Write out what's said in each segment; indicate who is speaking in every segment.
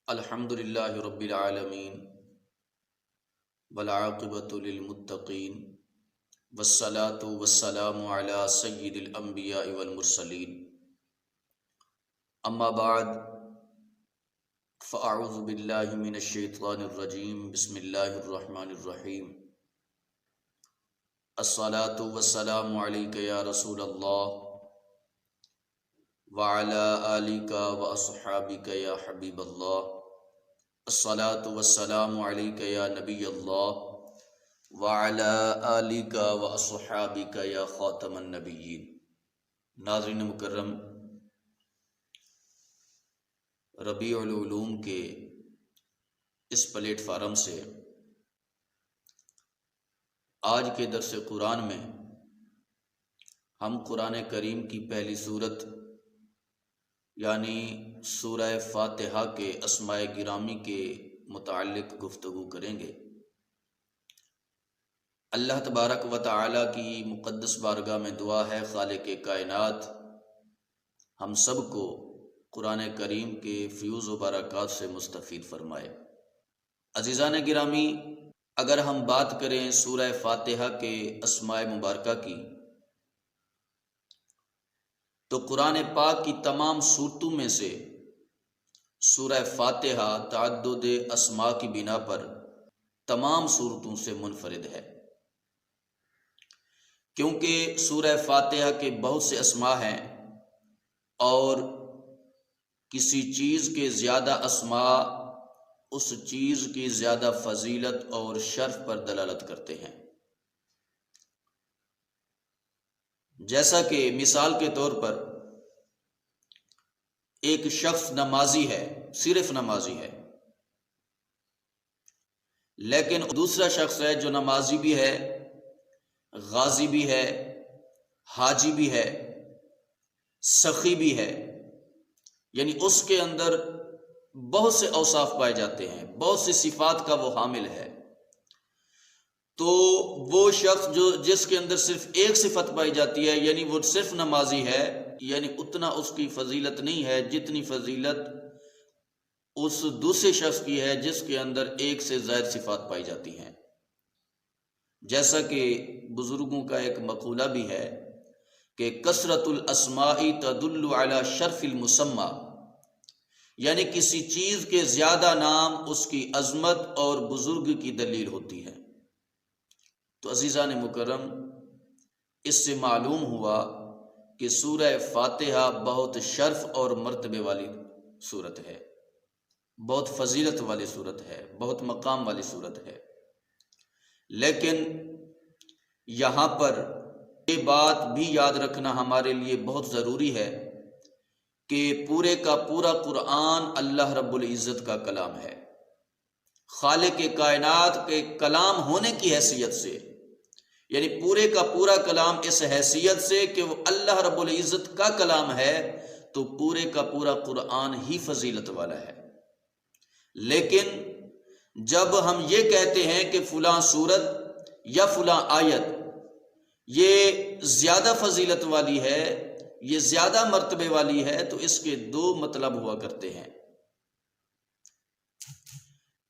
Speaker 1: الحمد للہ رب العالمین والعاقبۃ للمتقین والصلاة والسلام علی سید الانبیاء والمرسلین اما بعد فاعوذ باللہ من الشیطان الرجیم بسم اللہ الرحمن الرحیم الصلاة والسلام علیک یا رسول اللہ وعلی آلک واصحابک یا حبیب اللہ الصلاة والسلام علیک یا نبی اللہ وعلی آلک واصحابک یا خاتم النبیین۔ ناظرین مکرم، ربیع العلوم کے اس پلیٹ فارم سے آج کے درس قرآن میں ہم قرآن کریم کی پہلی سورت یعنی سورہ فاتحہ کے اسماء گرامی کے متعلق گفتگو کریں گے۔ اللہ تبارک و تعالی کی مقدس بارگاہ میں دعا ہے خالق کائنات ہم سب کو قرآن کریم کے فیوز و برکات سے مستفید فرمائے۔ عزیزان گرامی، اگر ہم بات کریں سورہ فاتحہ کے اسماء مبارکہ کی تو قرآن پاک کی تمام صورتوں میں سے سورہ فاتحہ تعدد اسماء کی بنا پر تمام صورتوں سے منفرد ہے، کیونکہ سورہ فاتحہ کے بہت سے اسماء ہیں اور کسی چیز کے زیادہ اسماء اس چیز کی زیادہ فضیلت اور شرف پر دلالت کرتے ہیں۔ جیسا کہ مثال کے طور پر ایک شخص نمازی ہے، صرف نمازی ہے، لیکن دوسرا شخص ہے جو نمازی بھی ہے، غازی بھی ہے، حاجی بھی ہے، سخی بھی ہے، یعنی اس کے اندر بہت سے اوصاف پائے جاتے ہیں، بہت سی صفات کا وہ حامل ہے۔ تو وہ شخص جس کے اندر صرف ایک صفت پائی جاتی ہے، یعنی وہ صرف نمازی ہے، یعنی اتنا اس کی فضیلت نہیں ہے جتنی فضیلت اس دوسرے شخص کی ہے جس کے اندر ایک سے زائد صفات پائی جاتی ہیں۔ جیسا کہ بزرگوں کا ایک مقولہ بھی ہے کہ کثرت الاسماء تدل علی شرف المسمى، یعنی کسی چیز کے زیادہ نام اس کی عظمت اور بزرگ کی دلیل ہوتی ہے۔ تو عزیزان مکرم، اس سے معلوم ہوا کہ سورہ فاتحہ بہت شرف اور مرتبے والی سورت ہے، بہت فضیلت والی سورت ہے، بہت مقام والی سورت ہے۔ لیکن یہاں پر یہ بات بھی یاد رکھنا ہمارے لیے بہت ضروری ہے کہ پورے کا پورا قرآن اللہ رب العزت کا کلام ہے۔ خالق کائنات کے کلام ہونے کی حیثیت سے، یعنی پورے کا پورا کلام اس حیثیت سے کہ وہ اللہ رب العزت کا کلام ہے، تو پورے کا پورا قرآن ہی فضیلت والا ہے۔ لیکن جب ہم یہ کہتے ہیں کہ فلاں سورت یا فلاں آیت یہ زیادہ فضیلت والی ہے، یہ زیادہ مرتبے والی ہے، تو اس کے دو مطلب ہوا کرتے ہیں۔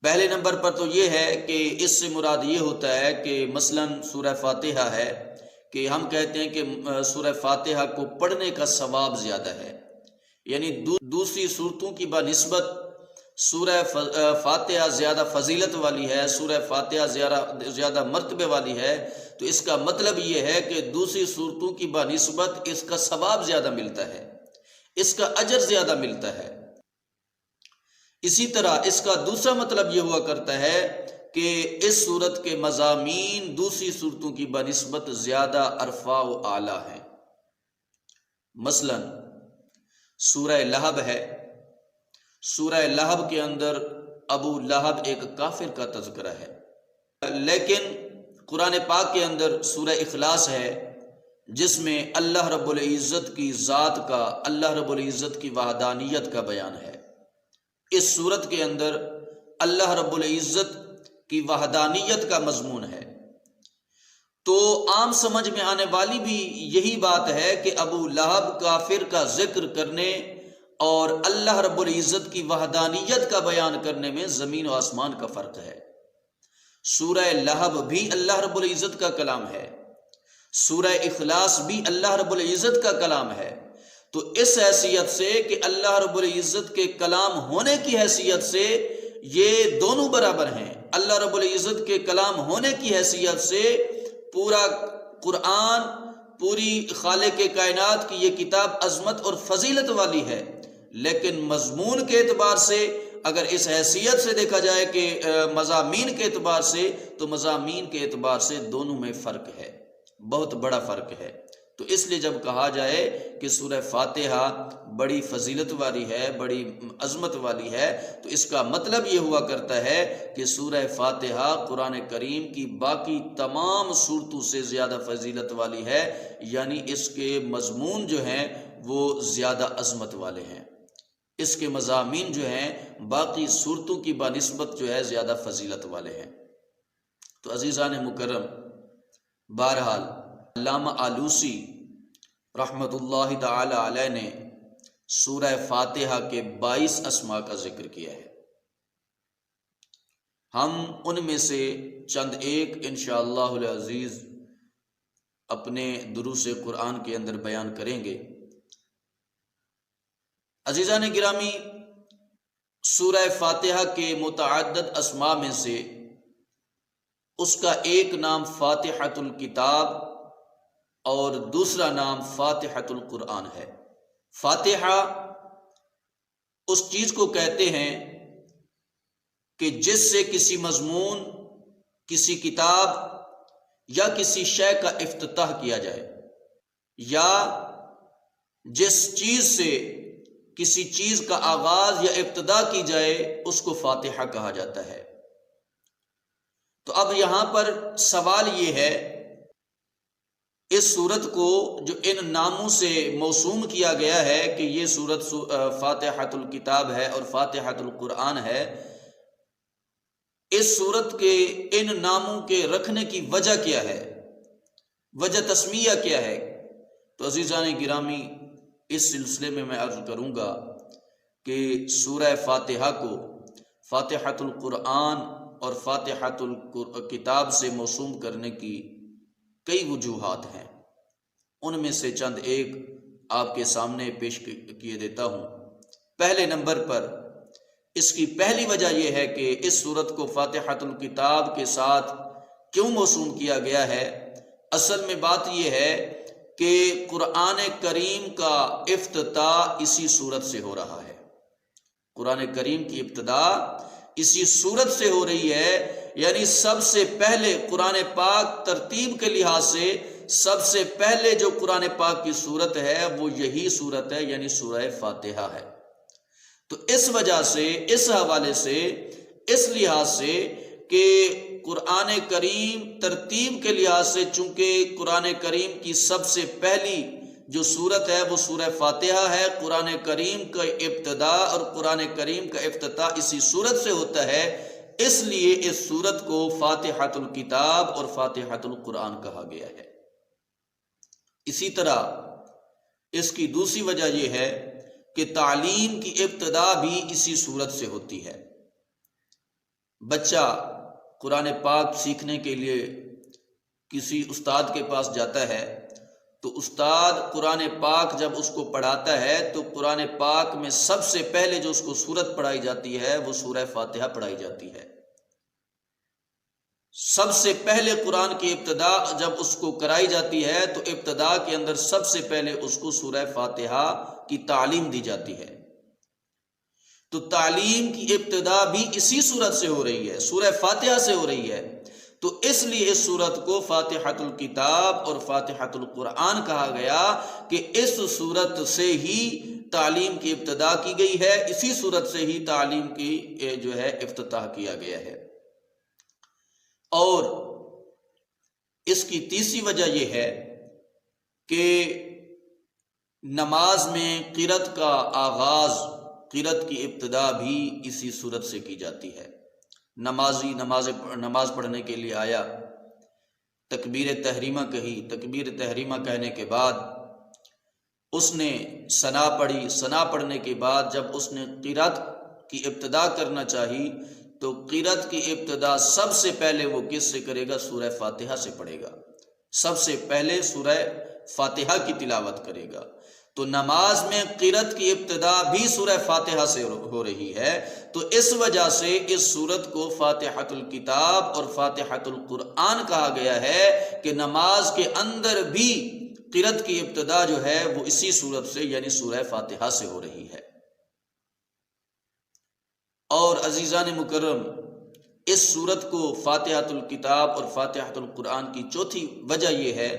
Speaker 1: پہلے نمبر پر تو یہ ہے کہ اس سے مراد یہ ہوتا ہے کہ مثلا سورہ فاتحہ ہے کہ ہم کہتے ہیں کہ سورہ فاتحہ کو پڑھنے کا ثواب زیادہ ہے، یعنی دوسری صورتوں کی بنسبت سورہ فاتحہ زیادہ فضیلت والی ہے، سورہ فاتحہ زیادہ مرتبے والی ہے، تو اس کا مطلب یہ ہے کہ دوسری صورتوں کی بنسبت اس کا ثواب زیادہ ملتا ہے، اس کا اجر زیادہ ملتا ہے۔ اسی طرح اس کا دوسرا مطلب یہ ہوا کرتا ہے کہ اس صورت کے مضامین دوسری صورتوں کی بنسبت زیادہ ارفع و اعلیٰ ہیں۔ مثلا سورہ لہب ہے، سورہ لہب کے اندر ابو لہب ایک کافر کا تذکرہ ہے، لیکن قرآن پاک کے اندر سورہ اخلاص ہے جس میں اللہ رب العزت کی ذات کا، اللہ رب العزت کی وحدانیت کا بیان ہے۔ اس صورت کے اندر اللہ رب العزت کی وحدانیت کا مضمون ہے۔ تو عام سمجھ میں آنے والی بھی یہی بات ہے کہ ابو لہب کافر کا ذکر کرنے اور اللہ رب العزت کی وحدانیت کا بیان کرنے میں زمین و آسمان کا فرق ہے۔ سورہ لہب بھی اللہ رب العزت کا کلام ہے، سورہ اخلاص بھی اللہ رب العزت کا کلام ہے۔ تو اس حیثیت سے کہ اللہ رب العزت کے کلام ہونے کی حیثیت سے یہ دونوں برابر ہیں، اللہ رب العزت کے کلام ہونے کی حیثیت سے پورا قرآن، پوری خالق کائنات کی یہ کتاب عظمت اور فضیلت والی ہے، لیکن مضمون کے اعتبار سے اگر اس حیثیت سے دیکھا جائے کہ مضامین کے اعتبار سے، تو مضامین کے اعتبار سے دونوں میں فرق ہے، بہت بڑا فرق ہے۔ تو اس لیے جب کہا جائے کہ سورہ فاتحہ بڑی فضیلت والی ہے، بڑی عظمت والی ہے، تو اس کا مطلب یہ ہوا کرتا ہے کہ سورہ فاتحہ قرآن کریم کی باقی تمام سورتوں سے زیادہ فضیلت والی ہے، یعنی اس کے مضمون جو ہیں وہ زیادہ عظمت والے ہیں، اس کے مضامین جو ہیں باقی سورتوں کی بنسبت جو ہے زیادہ فضیلت والے ہیں۔ تو عزیزان مکرم، بہرحال علامہ آلوسی رحمۃ اللہ تعالی علیہ نے سورہ فاتحہ کے 22 اسماء کا ذکر کیا ہے، ہم ان میں سے چند ایک انشاءاللہ العزیز اپنے دروس قرآن کے اندر بیان کریں گے۔ عزیزان گرامی، سورہ فاتحہ کے متعدد اسماء میں سے اس کا ایک نام فاتحۃ الکتاب اور دوسرا نام فاتحۃ القرآن ہے۔ فاتحہ اس چیز کو کہتے ہیں کہ جس سے کسی مضمون، کسی کتاب یا کسی شے کا افتتاح کیا جائے، یا جس چیز سے کسی چیز کا آغاز یا ابتدا کی جائے، اس کو فاتحہ کہا جاتا ہے۔ تو اب یہاں پر سوال یہ ہے، اس سورت کو جو ان ناموں سے موسوم کیا گیا ہے کہ یہ سورت فاتحۃ الکتاب ہے اور فاتحۃ القرآن ہے، اس سورت کے ان ناموں کے رکھنے کی وجہ کیا ہے، وجہ تسمیہ کیا ہے؟ تو عزیزان گرامی، اس سلسلے میں میں عرض کروں گا کہ سورہ فاتحہ کو فاتحۃ القرآن اور فاتحۃ الکتاب سے موسوم کرنے کی کئی وجوہات ہیں، ان میں سے چند ایک آپ کے سامنے پیش کیے دیتا ہوں۔ پہلے نمبر پر اس کی پہلی وجہ یہ ہے کہ اس سورت کو فاتحۃ الکتاب کے ساتھ کیوں موسوم کیا گیا ہے؟ اصل میں بات یہ ہے کہ قرآن کریم کا افتتاح اسی سورت سے ہو رہا ہے، قرآن کریم کی ابتدا اسی سورت سے ہو رہی ہے، یعنی سب سے پہلے قرآن پاک ترتیب کے لحاظ سے سب سے پہلے جو قرآن پاک کی سورت ہے وہ یہی سورت ہے، یعنی سورہ فاتحہ ہے۔ تو اس وجہ سے، اس حوالے سے، اس لحاظ سے کہ قرآن کریم ترتیب کے لحاظ سے چونکہ قرآن کریم کی سب سے پہلی جو سورت ہے وہ سورہ فاتحہ ہے، قرآن کریم کا ابتدا اور قرآن کریم کا افتتاح اسی سورت سے ہوتا ہے، اس لیے اس سورت کو فاتحۃ الکتاب اور فاتحۃ القرآن کہا گیا ہے۔ اسی طرح اس کی دوسری وجہ یہ ہے کہ تعلیم کی ابتدا بھی اسی سورت سے ہوتی ہے۔ بچہ قرآن پاک سیکھنے کے لیے کسی استاد کے پاس جاتا ہے تو استاد قرآن پاک جب اس کو پڑھاتا ہے تو قرآن پاک میں سب سے پہلے جو اس کو سورت پڑھائی جاتی ہے وہ سورہ فاتحہ پڑھائی جاتی ہے۔ سب سے پہلے قرآن کی ابتدا جب اس کو کرائی جاتی ہے تو ابتدا کے اندر سب سے پہلے اس کو سورہ فاتحہ کی تعلیم دی جاتی ہے۔ تو تعلیم کی ابتدا بھی اسی سورت سے ہو رہی ہے، سورہ فاتحہ سے ہو رہی ہے، تو اس لیے اس سورت کو فاتحۃ الکتاب اور فاتحۃ القرآن کہا گیا کہ اس سورت سے ہی تعلیم کی ابتدا کی گئی ہے، اسی سورت سے ہی تعلیم کی جو ہے افتتاح کیا گیا ہے۔ اور اس کی تیسری وجہ یہ ہے کہ نماز میں قرأت کا آغاز، قرأت کی ابتدا بھی اسی سورت سے کی جاتی ہے۔ نمازی نماز پڑھنے کے لیے آیا، تکبیر تحریمہ کہی، تکبیر تحریمہ کہنے کے بعد اس نے ثنا پڑھی، ثنا پڑھنے کے بعد جب اس نے قرات کی ابتدا کرنا چاہی تو قرات کی ابتدا سب سے پہلے وہ کس سے کرے گا؟ سورہ فاتحہ سے پڑھے گا، سب سے پہلے سورہ فاتحہ کی تلاوت کرے گا۔ تو نماز میں قرات کی ابتدا بھی سورہ فاتحہ سے ہو رہی ہے، تو اس وجہ سے اس سورت کو فاتحۃ الکتاب اور فاتحۃ القرآن کہا گیا ہے کہ نماز کے اندر بھی قرات کی ابتدا جو ہے وہ اسی سورت سے یعنی سورہ فاتحہ سے ہو رہی ہے۔ اور عزیزان مکرم، اس سورت کو فاتحۃ الکتاب اور فاتحۃ القرآن کی چوتھی وجہ یہ ہے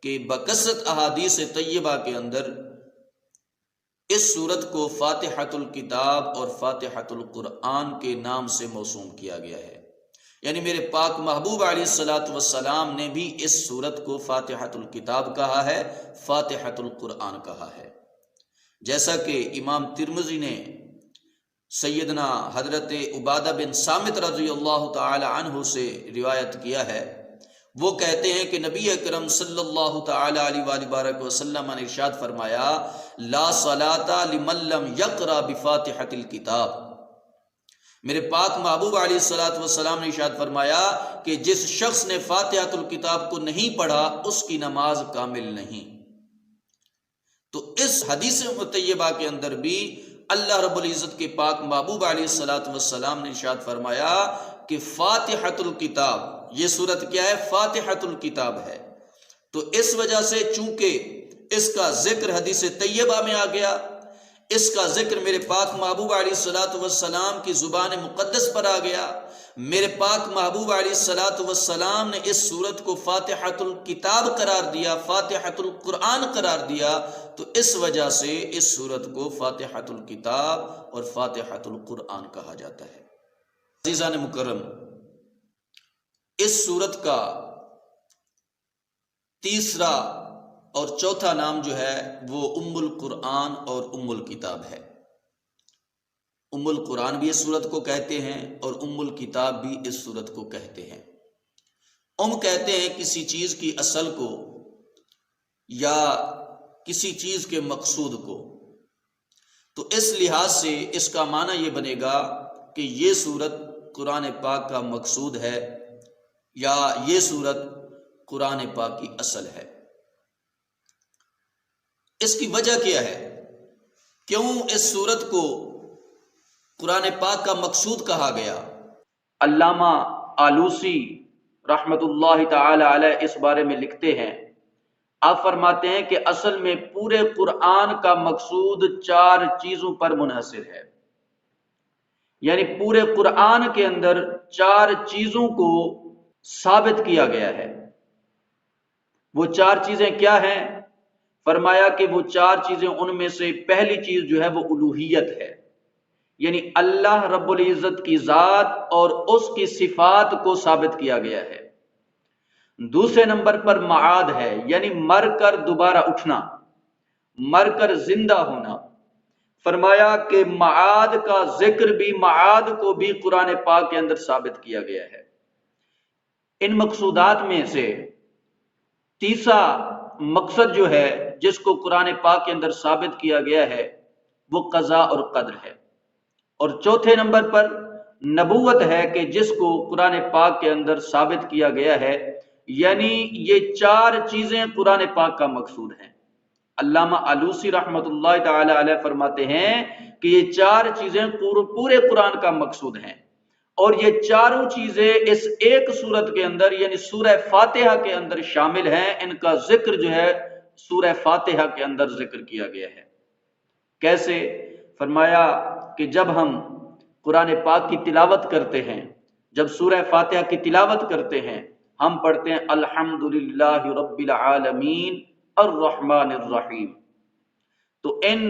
Speaker 1: کہ بکثرت احادیث طیبہ کے اندر اس سورت کو فاتحۃ الکتاب اور فاتحۃ القرآن کے نام سے موسوم کیا گیا ہے، یعنی میرے پاک محبوب علیہ الصلاۃ والسلام نے بھی اس سورت کو فاتحۃ الکتاب کہا ہے، فاتحۃ القرآن کہا ہے۔ جیسا کہ امام ترمذی نے سیدنا حضرت عبادہ بن صامت رضی اللہ تعالی عنہ سے روایت کیا ہے، وہ کہتے ہیں کہ نبی اکرم صلی اللہ تعالی علیہ وآلہ وبارک وسلم نے ارشاد فرمایا، لا صلاۃ لمن لم یقرأ بفاتحۃ الکتاب۔ میرے پاک محبوب علیہ الصلوۃ والسلام نے ارشاد فرمایا کہ جس شخص نے فاتحۃ الکتاب کو نہیں پڑھا اس کی نماز کامل نہیں۔ تو اس حدیث مطیبہ کے اندر بھی اللہ رب العزت کے پاک محبوب علیہ الصلوۃ والسلام نے ارشاد فرمایا کہ فاتحۃ الکتاب، یہ سورت کیا ہے؟ فاتحۃ الکتاب ہے۔ تو اس وجہ سے چونکہ اس کا ذکر حدیث طیبہ میں آ گیا، اس کا ذکر میرے پاک محبوب علیہ الصلوۃ والسلام کی زبان مقدس پر آ گیا، میرے پاک محبوب علیہ الصلوۃ والسلام نے اس سورت کو فاتحۃ الکتاب قرار دیا، فاتحۃ القرآن قرار دیا، تو اس وجہ سے اس سورت کو فاتحۃ الکتاب اور فاتحۃ القرآن کہا جاتا ہے۔ عزیزان مکرم، اس سورت کا تیسرا اور چوتھا نام جو ہے وہ ام القرآن اور ام الکتاب ہے۔ ام القرآن بھی اس سورت کو کہتے ہیں اور ام الکتاب بھی اس سورت کو کہتے ہیں۔ ام کہتے ہیں کسی چیز کی اصل کو یا کسی چیز کے مقصود کو، تو اس لحاظ سے اس کا معنی یہ بنے گا کہ یہ سورت قرآن پاک کا مقصود ہے یا یہ سورت قرآن پاک کی اصل ہے۔ اس کی وجہ کیا ہے؟ کیوں اس سورت کو قرآن پاک کا مقصود کہا گیا؟ علامہ آلوسی رحمت اللہ تعالی علیہ اس بارے میں لکھتے ہیں، آپ فرماتے ہیں کہ اصل میں پورے قرآن کا مقصود 4 چیزوں پر منحصر ہے، یعنی پورے قرآن کے اندر 4 چیزوں کو ثابت کیا گیا ہے۔ وہ 4 چیزیں کیا ہیں؟ فرمایا کہ وہ 4 چیزیں، ان میں سے پہلی چیز جو ہے وہ الوہیت ہے، یعنی اللہ رب العزت کی ذات اور اس کی صفات کو ثابت کیا گیا ہے۔ دوسرے نمبر پر معاد ہے، یعنی مر کر دوبارہ اٹھنا، مر کر زندہ ہونا۔ فرمایا کہ معاد کا ذکر بھی، معاد کو بھی قرآن پاک کے اندر ثابت کیا گیا ہے۔ ان مقصودات میں سے تیسرا مقصد جو ہے جس کو قرآن پاک کے اندر ثابت کیا گیا ہے وہ قضاء اور قدر ہے، اور چوتھے نمبر پر نبوت ہے کہ جس کو قرآن پاک کے اندر ثابت کیا گیا ہے، یعنی یہ 4 چیزیں قرآن پاک کا مقصود ہیں۔ علامہ آلوسی رحمت اللہ تعالی علیہ فرماتے ہیں کہ یہ 4 چیزیں پورے قرآن کا مقصود ہیں، اور یہ چاروں چیزیں اس ایک سورت کے اندر یعنی سورہ فاتحہ کے اندر شامل ہیں۔ ان کا ذکر جو ہے سورہ فاتحہ کے اندر ذکر کیا گیا ہے۔ کیسے؟ فرمایا کہ جب ہم قرآن پاک کی تلاوت کرتے ہیں، جب سورہ فاتحہ کی تلاوت کرتے ہیں، ہم پڑھتے ہیں الحمدللہ رب العالمین الرحمن الرحیم، تو ان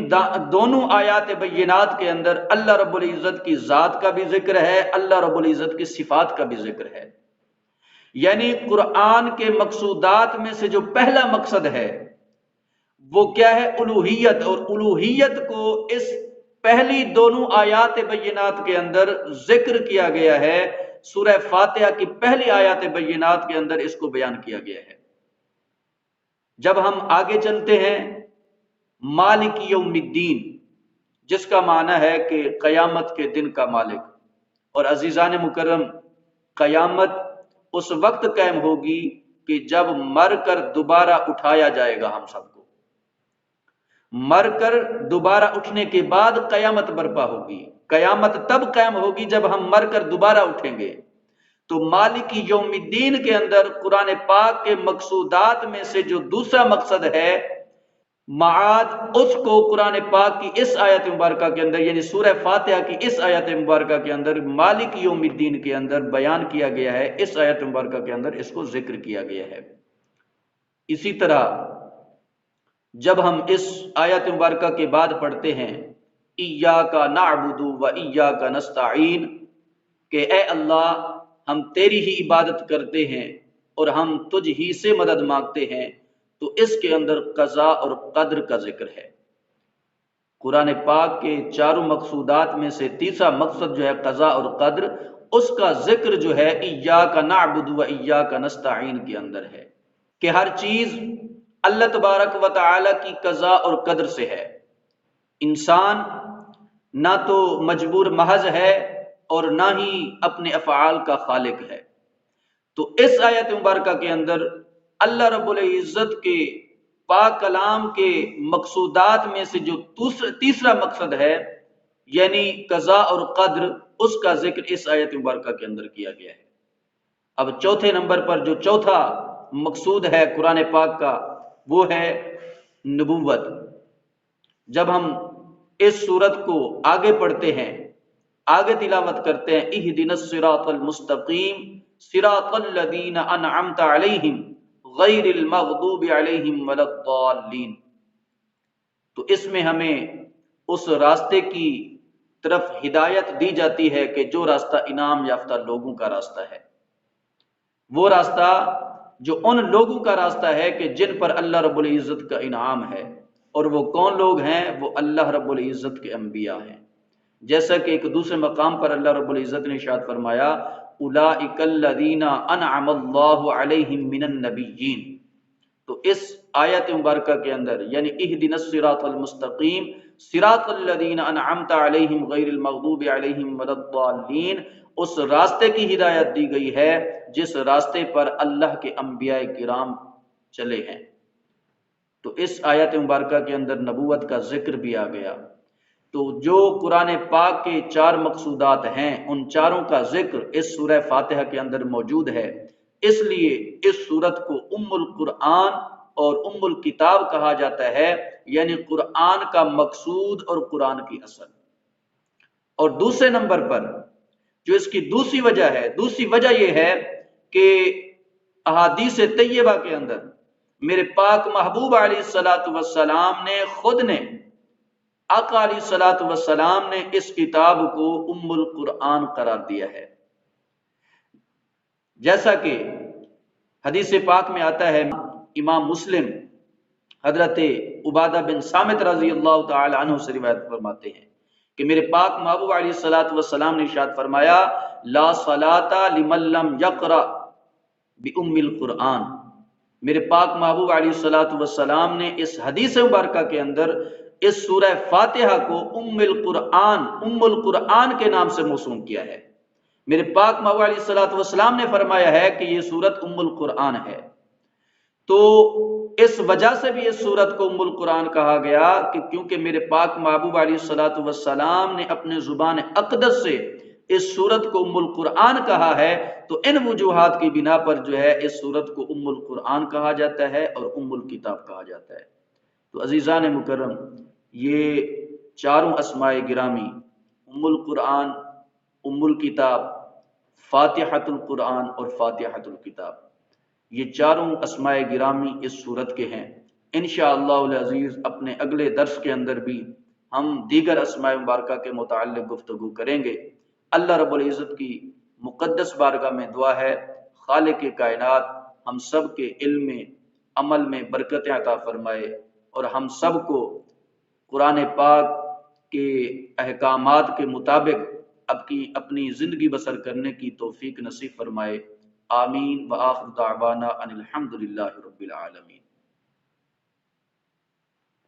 Speaker 1: دونوں آیات بینات کے اندر اللہ رب العزت کی ذات کا بھی ذکر ہے، اللہ رب العزت کی صفات کا بھی ذکر ہے۔ یعنی قرآن کے مقصودات میں سے جو پہلا مقصد ہے وہ کیا ہے؟ الوہیت، اور الوہیت کو اس پہلی دونوں آیات بینات کے اندر ذکر کیا گیا ہے، سورہ فاتحہ کی پہلی آیات بینات کے اندر اس کو بیان کیا گیا ہے۔ جب ہم آگے چلتے ہیں مالک یوم الدین، جس کا معنی ہے کہ قیامت کے دن کا مالک۔ اور عزیزان مکرم، قیامت اس وقت قائم ہوگی کہ جب مر کر دوبارہ اٹھایا جائے گا۔ ہم سب کو مر کر دوبارہ اٹھنے کے بعد قیامت برپا ہوگی۔ قیامت تب قائم ہوگی جب ہم مر کر دوبارہ اٹھیں گے۔ تو مالک یوم الدین کے اندر قرآن پاک کے مقصودات میں سے جو دوسرا مقصد ہے معاد، اس کو قرآن پاک کی اس آیت مبارکہ کے اندر، یعنی سورہ فاتحہ کی اس آیت مبارکہ کے اندر مالک یوم الدین کے اندر بیان کیا گیا ہے۔ اس آیت مبارکہ کے اندر اس کو ذکر کیا گیا ہے۔ اسی طرح جب ہم اس آیت مبارکہ کے بعد پڑھتے ہیں ایاک نعبد و ایاک نستعین، کہ اے اللہ ہم تیری ہی عبادت کرتے ہیں اور ہم تجھ ہی سے مدد مانگتے ہیں، تو اس کے اندر قضاء اور قدر کا ذکر ہے۔ قرآن پاک کے چاروں مقصودات میں سے تیسرا مقصد جو ہے قضاء اور قدر، اس کا ذکر جو ہے ایاک نعبد و ایاک نستعین کے اندر ہے، کہ ہر چیز اللہ تبارک و تعالی کی قضاء اور قدر سے ہے۔ انسان نہ تو مجبور محض ہے اور نہ ہی اپنے افعال کا خالق ہے۔ تو اس آیت مبارکہ کے اندر اللہ رب العزت کے پاک کلام کے مقصودات میں سے جو تیسرا مقصد ہے، یعنی قضاء اور قدر، اس کا ذکر اس آیت مبارکہ کے اندر کیا گیا ہے۔ اب چوتھے نمبر پر جو چوتھا مقصود ہے قرآن پاک کا، وہ ہے نبوت۔ جب ہم اس سورت کو آگے پڑھتے ہیں، آگے تلاوت کرتے ہیں، اہدنا الصراط المستقیم صراط الذین انعمت علیہم غیر المغضوب علیہم ولا الضالین، تو اس میں ہمیں اس راستے کی طرف ہدایت دی جاتی ہے کہ جو راستہ انعام یافتہ لوگوں کا راستہ ہے، وہ راستہ جو ان لوگوں کا راستہ ہے کہ جن پر اللہ رب العزت کا انعام ہے۔ اور وہ کون لوگ ہیں؟ وہ اللہ رب العزت کے انبیاء ہیں۔ جیسا کہ ایک دوسرے مقام پر اللہ رب العزت نے ارشاد فرمایا اولئک الذین انعم اللہ علیہم من النبیین، تو اس آیت مبارکہ کے اندر یعنی اہدنا الصراط المستقیم صراط الذین انعمت علیہم غیر المغضوب علیہم ولا الضالین، اس راستے کی ہدایت دی گئی ہے جس راستے پر اللہ کے انبیاء کرام چلے ہیں۔ تو اس آیت مبارکہ کے اندر نبوت کا ذکر بھی آ گیا۔ تو جو قرآن پاک کے چار مقصودات ہیں، ان چاروں کا ذکر اس سورہ فاتحہ کے اندر موجود ہے۔ اس لیے اس سورت کو ام القرآن اور ام الکتاب کہا جاتا ہے، یعنی قرآن کا مقصود اور قرآن کی اصل۔ اور دوسرے نمبر پر جو اس کی دوسری وجہ یہ ہے کہ احادیث طیبہ کے اندر میرے پاک محبوب علیہ الصلاۃ والسلام نے خود نے، آقا علیہ الصلاۃ والسلام نے اس کتاب کو ام القرآن قرار دیا ہے۔ جیسا کہ حدیث پاک میں آتا ہے، امام مسلم حضرت عبادہ بن صامت رضی اللہ تعالی عنہ سے روایت فرماتے ہیں کہ میرے پاک محبوب علیہ الصلاۃ والسلام نے ارشاد فرمایا لا صلاۃ لمن لم یقرأ بأم القرآن۔ میرے پاک محبوب علیہ الصلاۃ والسلام نے اس حدیث مبارکہ کے اندر اس سورہ فاتحہ کو ام القرآن کے نام سے موسوم کیا ہے۔ میرے پاک محبوب علیہ الصلاۃ والسلام نے فرمایا ہے کہ یہ سورت ام القرآن ہے۔ تو اس وجہ سے بھی اس سورت کو ام القرآن کہا گیا کہ کیونکہ میرے پاک محبوب علیہ الصلاۃ والسلام نے اپنے زبان اقدس سے اس سورت کو ام القرآن کہا ہے، تو ان وجوہات کی بنا پر جو ہے اس سورت کو ام القرآن کہا جاتا ہے اور ام الکتاب کہا جاتا ہے۔ تو عزیزان مکرم، یہ چاروں اسماء گرامی ام القرآن، ام الکتاب، فاتحۃ القرآن اور فاتحۃ الکتاب، یہ چاروں اسماء گرامی اس سورت کے ہیں۔ انشاءاللہ العزیز اپنے اگلے درس کے اندر بھی ہم دیگر اسماء مبارکہ کے متعلق گفتگو کریں گے۔ اللہ رب العزت کی مقدس بارگاہ میں دعا ہے خالق کائنات ہم سب کے علم میں، عمل میں برکت عطا فرمائے اور ہم سب کو قرآن پاک کے احکامات کے مطابق اپنی زندگی بسر کرنے کی توفیق نصیب فرمائے۔ آمین وآخر دعوانا ان الحمد للہ رب العالمین۔